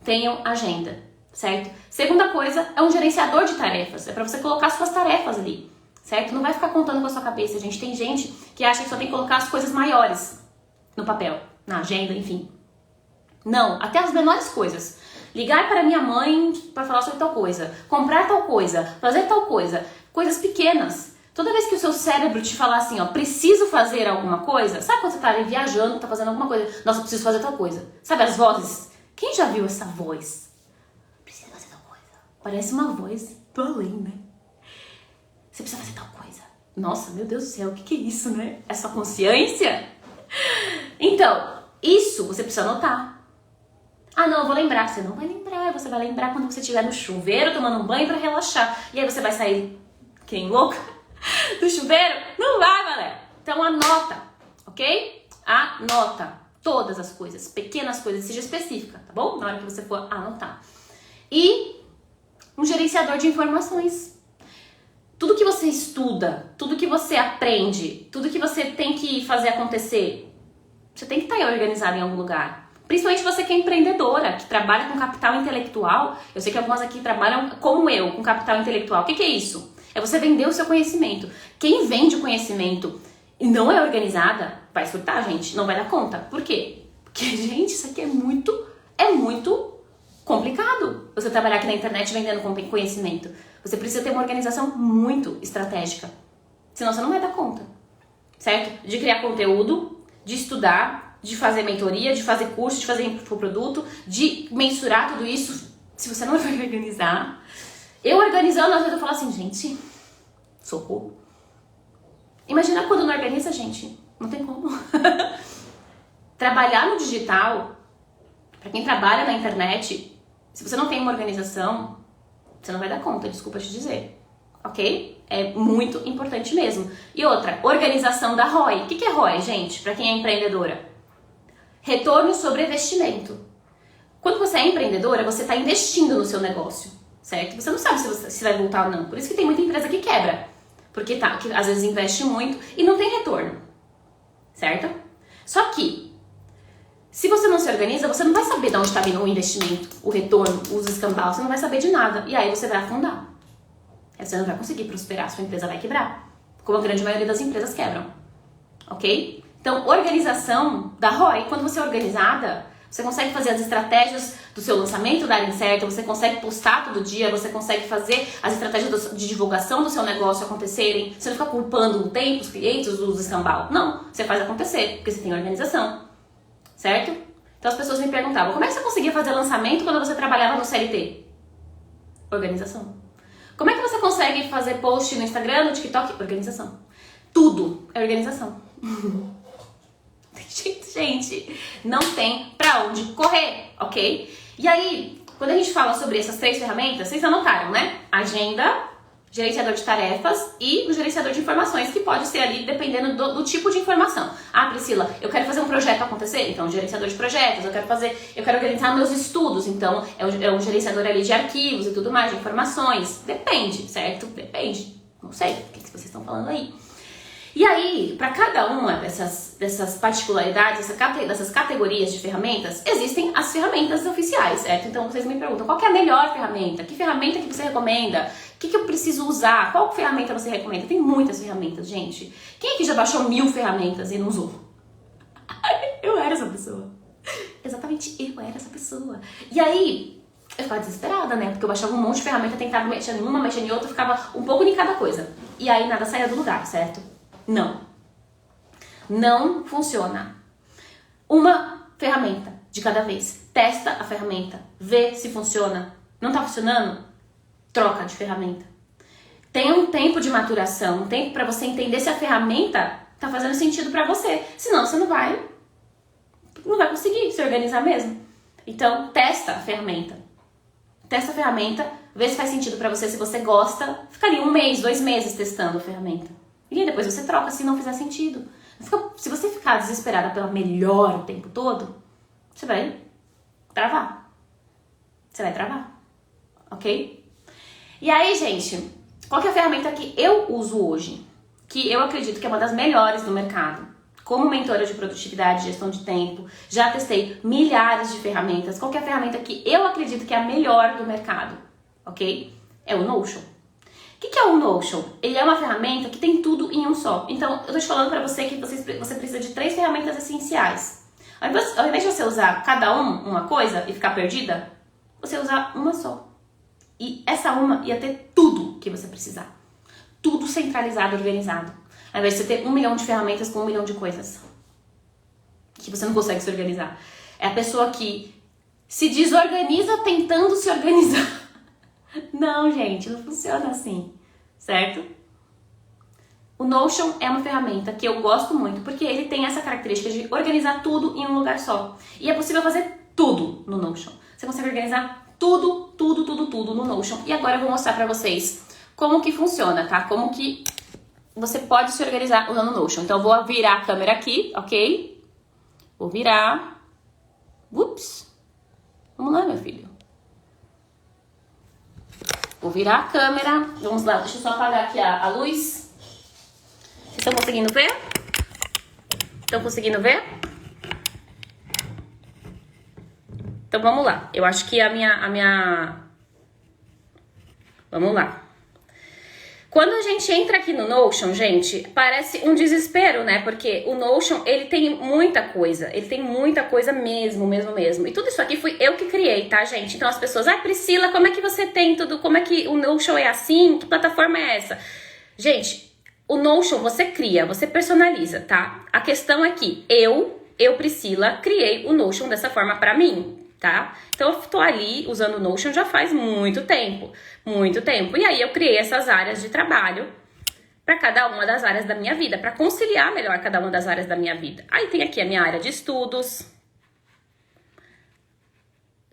Tenham agenda, certo? Segunda coisa é um gerenciador de tarefas. É pra você colocar suas tarefas ali, certo? Não vai ficar contando com a sua cabeça. Gente, tem gente que acha que só tem que colocar as coisas maiores no papel, na agenda, enfim. Não, até as menores coisas. Ligar para minha mãe para falar sobre tal coisa, comprar tal coisa, fazer tal coisa, coisas pequenas. Toda vez que o seu cérebro te falar assim, preciso fazer alguma coisa, sabe quando você tá ali viajando, tá fazendo alguma coisa, nossa, preciso fazer tal coisa. Sabe as vozes? Quem já viu essa voz? Precisa fazer tal coisa. Parece uma voz do além, né? Você precisa fazer tal coisa. Nossa, meu Deus do céu, o que é isso, né? É sua consciência? Então, isso você precisa anotar. Ah, não, eu vou lembrar. Você não vai lembrar. Você vai lembrar quando você estiver no chuveiro tomando um banho pra relaxar. E aí você vai sair, que nem louca, do chuveiro? Não vai, galera. Então anota, ok? Anota. Todas as coisas, pequenas coisas, seja específica, tá bom? Na hora que você for anotar. E um gerenciador de informações. Tudo que você estuda, tudo que você aprende, tudo que você tem que fazer acontecer, você tem que estar organizado em algum lugar. Principalmente você que é empreendedora, que trabalha com capital intelectual. Eu sei que algumas aqui trabalham, como eu, com capital intelectual. O que é isso? É você vender o seu conhecimento. Quem vende o conhecimento e não é organizada, vai surtar, gente. Não vai dar conta. Por quê? Porque, gente, isso aqui é muito complicado. Você trabalhar aqui na internet vendendo conhecimento. Você precisa ter uma organização muito estratégica. Senão você não vai dar conta. Certo? De criar conteúdo, de estudar, de fazer mentoria, de fazer curso, de fazer infoproduto, de mensurar tudo isso. Se você não vai organizar... Eu organizando, às vezes eu falo assim, gente, socorro. Imagina quando não organiza, gente. Não tem como. Trabalhar no digital, pra quem trabalha na internet, se você não tem uma organização, você não vai dar conta, desculpa te dizer. Ok? É muito importante mesmo. E outra, organização da ROI. O que é ROI, gente? Pra quem é empreendedora. Retorno sobre investimento. Quando você é empreendedora, você está investindo no seu negócio, certo? Você não sabe se vai voltar ou não. Por isso que tem muita empresa que quebra. Porque que às vezes investe muito e não tem retorno, certo? Só que, se você não se organiza, você não vai saber de onde está vindo o investimento, o retorno, os escândalos, você não vai saber de nada. E aí você vai afundar. Aí você não vai conseguir prosperar, sua empresa vai quebrar. Como a grande maioria das empresas quebram, ok? Então, organização da ROI, quando você é organizada, você consegue fazer as estratégias do seu lançamento darem certo, você consegue postar todo dia, você consegue fazer as estratégias de divulgação do seu negócio acontecerem, você não fica culpando o tempo, os clientes, os escambau. Não, você faz acontecer, porque você tem organização, certo? Então as pessoas me perguntavam, como é que você conseguia fazer lançamento quando você trabalhava no CLT? Organização. Como é que você consegue fazer post no Instagram, no TikTok? Organização. Tudo é organização. Gente, não tem pra onde correr, ok? E aí, quando a gente fala sobre essas 3 ferramentas, vocês anotaram, né? Agenda, gerenciador de tarefas e o gerenciador de informações, que pode ser ali dependendo do tipo de informação. Ah, Priscila, eu quero fazer um projeto acontecer, então gerenciador de projetos, eu quero organizar meus estudos, então é um gerenciador ali de arquivos e tudo mais, de informações. Depende, certo? Depende. Não sei o que vocês estão falando aí. E aí, para cada uma dessas particularidades, dessas categorias de ferramentas, existem as ferramentas oficiais, certo? Então vocês me perguntam, qual que é a melhor ferramenta? Que ferramenta que você recomenda? O que eu preciso usar? Qual ferramenta você recomenda? Tem muitas ferramentas, gente. Quem aqui já baixou 1000 ferramentas e não usou? Eu era essa pessoa. Exatamente, eu era essa pessoa. E aí, eu ficava desesperada, né? Porque eu baixava um monte de ferramenta, tentava mexer em uma, mexer em outra, ficava um pouco em cada coisa. E aí nada saía do lugar, certo? Não. Não funciona. Uma ferramenta de cada vez. Testa a ferramenta. Vê se funciona. Não tá funcionando? Troca de ferramenta. Tem um tempo de maturação, um tempo para você entender se a ferramenta tá fazendo sentido para você. Senão você não vai conseguir se organizar mesmo. Então, testa a ferramenta. Testa a ferramenta, vê se faz sentido para você, se você gosta. Fica ali 1 mês, 2 meses testando a ferramenta. E aí depois você troca se não fizer sentido. Se você ficar desesperada pela melhor o tempo todo, você vai travar. Você vai travar. Ok? E aí, gente, qual que é a ferramenta que eu uso hoje? Que eu acredito que é uma das melhores do mercado. Como mentora de produtividade e gestão de tempo, já testei milhares de ferramentas. Qual que é a ferramenta que eu acredito que é a melhor do mercado? Ok? É o Notion. O que é o Notion? Ele é uma ferramenta que tem tudo em um só. Então, eu tô te falando pra você que você precisa de 3 ferramentas essenciais. Ao invés de você usar cada uma coisa e ficar perdida, você usar uma só. E essa uma ia ter tudo que você precisar. Tudo centralizado, organizado. Ao invés de você ter 1 milhão de ferramentas com 1 milhão de coisas que você não consegue se organizar. É a pessoa que se desorganiza tentando se organizar. Não, gente, não funciona assim, certo? O Notion é uma ferramenta que eu gosto muito porque ele tem essa característica de organizar tudo em um lugar só. E é possível fazer tudo no Notion. Você consegue organizar tudo no Notion. E agora eu vou mostrar pra vocês como que funciona, tá? Como que você pode se organizar usando o Notion. Então eu vou virar a câmera aqui, ok? Vou virar. Ups. Vamos lá, meu filho. Vou virar a câmera. Vamos lá, deixa eu só apagar aqui a luz. Vocês estão conseguindo ver? Estão conseguindo ver? Então vamos lá. Eu acho que a minha... Vamos lá. Quando a gente entra aqui no Notion, gente, parece um desespero, né? Porque o Notion, ele tem muita coisa. Ele tem muita coisa mesmo. E tudo isso aqui fui eu que criei, tá, gente? Então as pessoas, Priscila, como é que você tem tudo? Como é que o Notion é assim? Que plataforma é essa? Gente, o Notion você cria, você personaliza, tá? A questão é que eu, Priscila, criei o Notion dessa forma pra mim. Tá? Então eu tô ali usando o Notion já faz muito tempo. E aí eu criei essas áreas de trabalho para cada uma das áreas da minha vida, para conciliar melhor cada uma das áreas da minha vida. Aí tem aqui a minha área de estudos,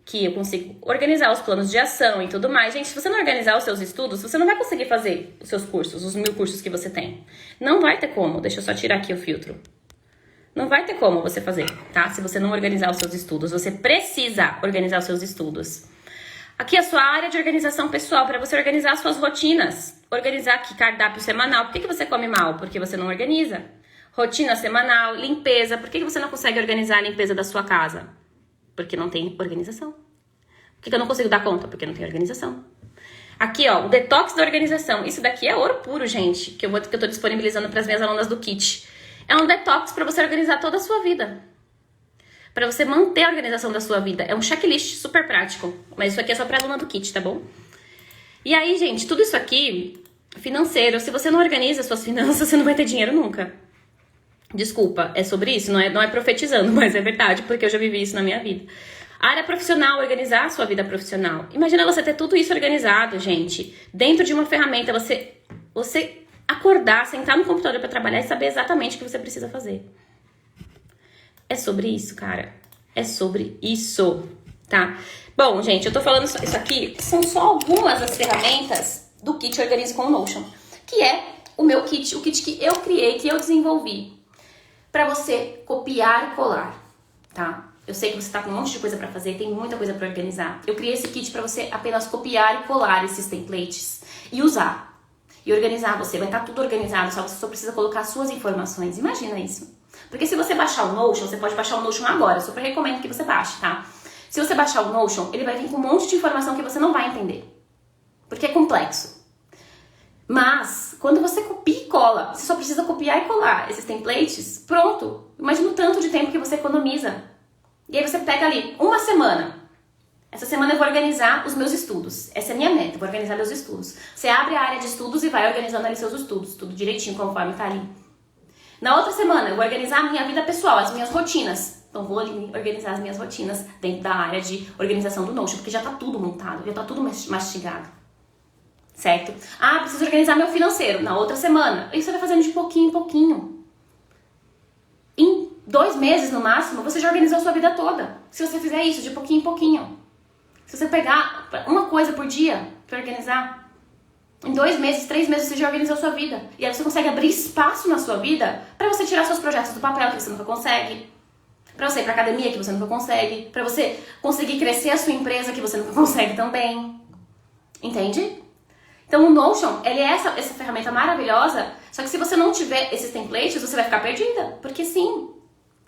que eu consigo organizar os planos de ação e tudo mais. Gente, se você não organizar os seus estudos, você não vai conseguir fazer os seus cursos, os 1000 cursos que você tem. Não vai ter como. Deixa eu só tirar aqui o filtro. Não vai ter como você fazer, tá? Se você não organizar os seus estudos. Você precisa organizar os seus estudos. Aqui é a sua área de organização pessoal, para você organizar as suas rotinas. Organizar aqui cardápio semanal. Por que você come mal? Porque você não organiza. Rotina semanal, limpeza. Por que você não consegue organizar a limpeza da sua casa? Porque não tem organização. Por que eu não consigo dar conta? Porque não tem organização. Aqui, ó, o detox da organização. Isso daqui é ouro puro, gente, que eu tô disponibilizando para as minhas alunas do Kit. É um detox para você organizar toda a sua vida. Para você manter a organização da sua vida. É um checklist super prático. Mas isso aqui é só pra aluna do Kit, tá bom? E aí, gente, tudo isso aqui, financeiro. Se você não organiza suas finanças, você não vai ter dinheiro nunca. Desculpa, é sobre isso. Não é profetizando, mas é verdade, porque eu já vivi isso na minha vida. A área profissional, organizar a sua vida profissional. Imagina você ter tudo isso organizado, gente. Dentro de uma ferramenta, você acordar, sentar no computador para trabalhar e saber exatamente o que você precisa fazer. É sobre isso, cara. É sobre isso, tá? Bom, gente, eu tô falando isso aqui, são só algumas das ferramentas do Kit Organize com o Notion, que é o meu kit, o kit que eu criei, que eu desenvolvi, para você copiar e colar, tá? Eu sei que você tá com um monte de coisa para fazer, tem muita coisa para organizar. Eu criei esse kit para você apenas copiar e colar esses templates e usar. e organizar você. Vai estar tudo organizado, você só precisa colocar suas informações. Imagina isso. Porque se você baixar o Notion, você pode baixar o Notion agora. Eu super recomendo que você baixe, tá? Se você baixar o Notion, ele vai vir com um monte de informação que você não vai entender. Porque é complexo. Mas, quando você copia e cola, você só precisa copiar e colar esses templates, pronto. Imagina o tanto de tempo que você economiza. E aí você pega ali, uma semana. Essa semana eu vou organizar os meus estudos. Essa é a minha meta, vou organizar meus estudos. Você abre a área de estudos e vai organizando ali seus estudos, tudo direitinho, conforme tá ali. Na outra semana, eu vou organizar a minha vida pessoal, as minhas rotinas. Então, vou ali organizar as minhas rotinas dentro da área de organização do Notion, porque já tá tudo montado, já tá tudo mastigado. Certo? Ah, preciso organizar meu financeiro. Na outra semana. Isso você vai fazendo de pouquinho em pouquinho. Em 2 meses, no máximo, você já organizou a sua vida toda. Se você fizer isso de pouquinho em pouquinho. Se você pegar uma coisa por dia para organizar, em 2 meses, 3 meses, você já organizou a sua vida. E aí você consegue abrir espaço na sua vida para você tirar seus projetos do papel que você nunca consegue. Pra você ir pra academia que você nunca consegue. Pra você conseguir crescer a sua empresa que você nunca consegue também. Entende? Então o Notion, ele é essa ferramenta maravilhosa, só que se você não tiver esses templates, você vai ficar perdida. Porque sim.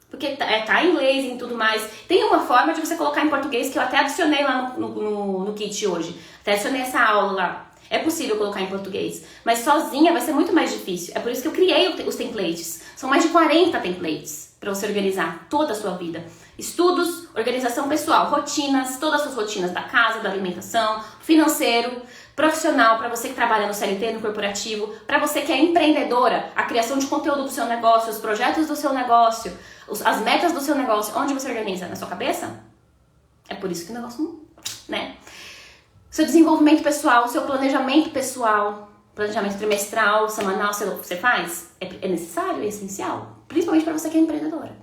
Porque tá em inglês e tudo mais. Tem uma forma de você colocar em português que eu até adicionei lá no kit hoje. Até adicionei essa aula lá. É possível colocar em português. Mas sozinha vai ser muito mais difícil. É por isso que eu criei os templates. São mais de 40 templates para você organizar toda a sua vida. Estudos, organização pessoal, rotinas, todas as suas rotinas da casa, da alimentação, financeiro, profissional, para você que trabalha no CLT, no corporativo, para você que é empreendedora, a criação de conteúdo do seu negócio, os projetos do seu negócio, as metas do seu negócio, onde você organiza? Na sua cabeça? É por isso que o negócio não, né? Seu desenvolvimento pessoal, seu planejamento pessoal, planejamento trimestral, semanal, você faz? É necessário, é essencial, principalmente para você que é empreendedora,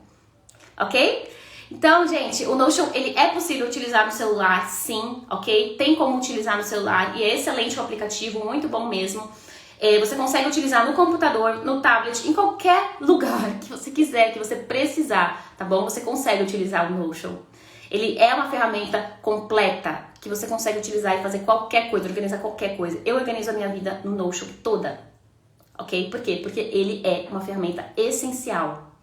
ok? Então, gente, o Notion, ele é possível utilizar no celular, sim, ok? Tem como utilizar no celular e é excelente o aplicativo, muito bom mesmo. Você consegue utilizar no computador, no tablet, em qualquer lugar que você quiser, que você precisar, tá bom? Você consegue utilizar o Notion. Ele é uma ferramenta completa que você consegue utilizar e fazer qualquer coisa, organizar qualquer coisa. Eu organizo a minha vida no Notion toda, ok? Por quê? Porque ele é uma ferramenta essencial,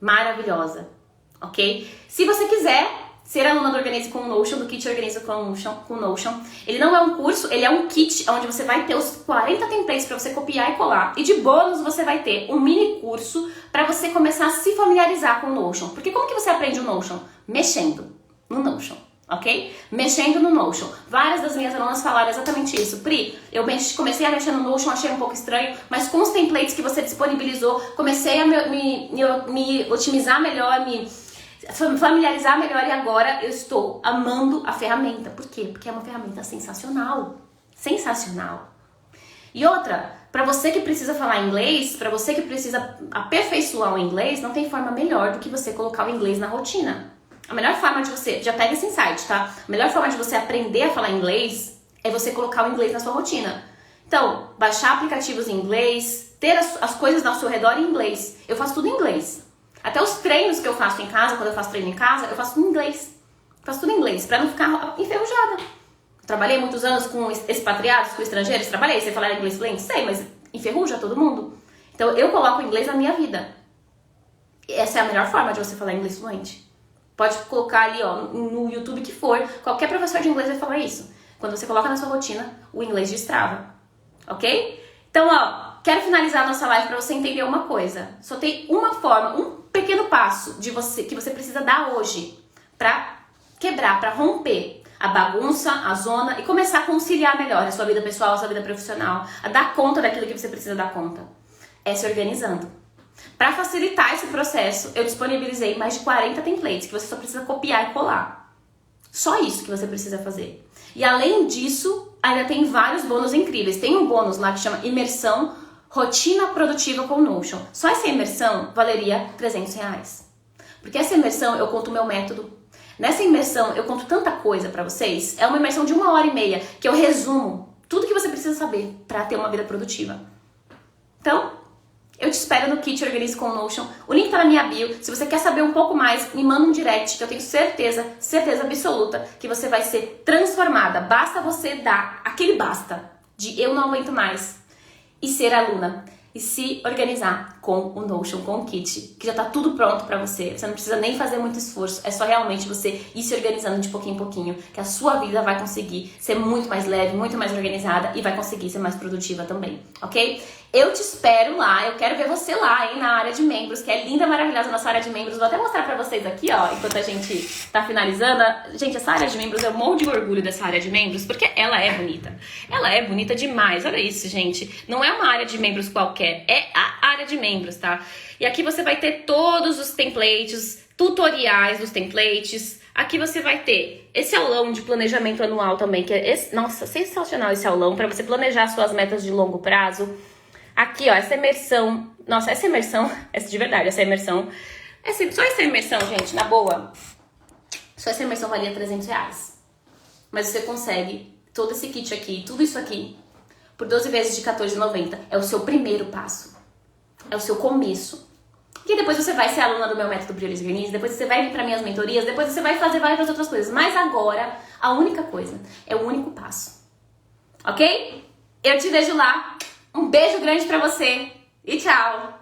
maravilhosa. Ok? Se você quiser ser aluna do Organize com o Notion, do Kit Organize com o Notion, ele não é um curso, ele é um kit onde você vai ter os 40 templates para você copiar e colar. E de bônus você vai ter um mini curso para você começar a se familiarizar com o Notion. Porque como que você aprende o Notion? Mexendo no Notion, ok? Mexendo no Notion. Várias das minhas alunas falaram exatamente isso. Pri, eu comecei a mexer no Notion, achei um pouco estranho, mas com os templates que você disponibilizou, comecei a me otimizar melhor, me familiarizar melhor e agora eu estou amando a ferramenta. Por quê? Porque é uma ferramenta sensacional. Sensacional. E outra, para você que precisa falar inglês, para você que precisa aperfeiçoar o inglês, não tem forma melhor do que você colocar o inglês na rotina. A melhor forma de você, já pega esse insight, tá? A melhor forma de você aprender a falar inglês é você colocar o inglês na sua rotina. Então, baixar aplicativos em inglês, ter as coisas ao seu redor em inglês. Eu faço tudo em inglês. Até os treinos que eu faço em casa, quando eu faço treino em casa, eu faço tudo em inglês. Faço tudo em inglês, pra não ficar enferrujada. Trabalhei muitos anos com expatriados, com estrangeiros, trabalhei. Você falar inglês fluente? Sei, mas enferruja todo mundo. Então eu coloco o inglês na minha vida. Essa é a melhor forma de você falar inglês fluente. Pode colocar ali, ó, no YouTube que for. Qualquer professor de inglês vai falar isso. Quando você coloca na sua rotina, o inglês destrava. Ok? Então, ó, quero finalizar a nossa live pra você entender uma coisa. Só tem uma forma, um pequeno passo que você precisa dar hoje pra quebrar, pra romper a bagunça, a zona e começar a conciliar melhor a sua vida pessoal, a sua vida profissional, a dar conta daquilo que você precisa dar conta. É se organizando. Para facilitar esse processo, eu disponibilizei mais de 40 templates que você só precisa copiar e colar. Só isso que você precisa fazer. E além disso, ainda tem vários bônus incríveis. Tem um bônus lá que chama Imersão Rotina Produtiva com Notion. Só essa imersão valeria R$300. Porque essa imersão eu conto o meu método. Nessa imersão eu conto tanta coisa pra vocês. É uma imersão de 1h30 que eu resumo tudo que você precisa saber pra ter uma vida produtiva. Então, eu te espero no Kit Organize com Notion. O link tá na minha bio. Se você quer saber um pouco mais, me manda um direct que eu tenho certeza absoluta que você vai ser transformada. Basta você dar aquele basta de eu não aguento mais. e ser aluna. E se organizar com o Notion, com o Kit, que já tá tudo pronto pra você. Você não precisa nem fazer muito esforço, é só realmente você ir se organizando de pouquinho em pouquinho, que a sua vida vai conseguir ser muito mais leve, muito mais organizada e vai conseguir ser mais produtiva também, ok? Eu te espero lá, eu quero ver você lá, hein, na área de membros, que é linda, maravilhosa a nossa área de membros. Vou até mostrar pra vocês aqui, ó, enquanto a gente tá finalizando. Gente, essa área de membros, eu morro de orgulho dessa área de membros, porque ela é bonita. Ela é bonita demais, olha isso, gente. Não é uma área de membros qualquer, é a área de membros, tá? E aqui você vai ter todos os templates, tutoriais dos templates. Aqui você vai ter esse aulão de planejamento anual também, que é, nossa, sensacional esse aulão, pra você planejar suas metas de longo prazo. Aqui, ó, essa imersão, nossa, essa imersão, essa de verdade, essa imersão, só essa imersão, gente, na boa, só essa imersão valia R$300. Mas você consegue todo esse kit aqui, tudo isso aqui, por 12 vezes de R$14,90. É o seu primeiro passo, é o seu começo. E depois você vai ser aluna do meu método Priorize Verniz, depois você vai vir para minhas mentorias, depois você vai fazer várias outras coisas. Mas agora, a única coisa, é o único passo, ok? Eu te vejo lá. Um beijo grande pra você e tchau!